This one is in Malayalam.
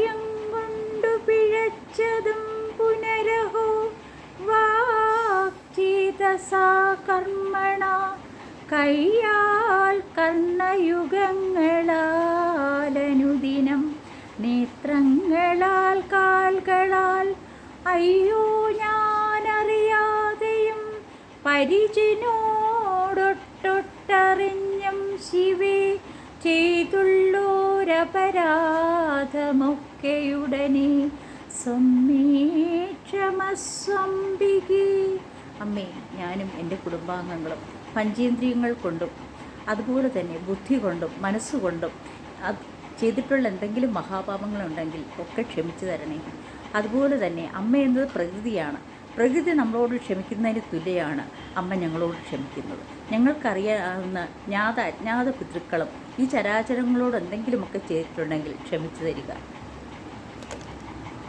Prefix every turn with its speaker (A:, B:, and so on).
A: കാര്യം കൊണ്ടു പിഴച്ചതും പുനരഹോ വാക്ചേതസാ കർമ്മണ കയ്യാൽ കർണയുഗങ്ങളാലനുദിനം നേത്രങ്ങളാൽ കാൽകളാൽ അയ്യോ ഞാനറിയാതെയും പരിചിനോടൊട്ടൊട്ടറിഞ്ഞും ശിവേ ചെയ്തുള്ളോരപരാധമൊക്കെയുടനെ സ്വമേക്ഷമസ്വംബികേ. അമ്മേ, ഞാനും എൻ്റെ കുടുംബാംഗങ്ങളും പഞ്ചേന്ദ്രിയങ്ങൾ കൊണ്ടും അതുപോലെ തന്നെ ബുദ്ധി കൊണ്ടും മനസ്സുകൊണ്ടും അത് ചെയ്തിട്ടുള്ള എന്തെങ്കിലും മഹാപാപങ്ങളുണ്ടെങ്കിൽ ഒക്കെ ക്ഷമിച്ചു തരണേ. അതുപോലെ തന്നെ അമ്മ എന്നത് പ്രകൃതിയാണ്. പ്രകൃതി നമ്മളോട് ക്ഷമിക്കുന്നതിന് തുല്യമാണ് അമ്മ ഞങ്ങളോട് ക്ഷമിക്കുന്നത്. ഞങ്ങൾക്കറിയാവുന്ന ജ്ഞാത അജ്ഞാത പിതൃക്കളും ഈ ചരാചരങ്ങളോട് എന്തെങ്കിലുമൊക്കെ ചെയ്തിട്ടുണ്ടെങ്കിൽ ക്ഷമിച്ചു തരിക.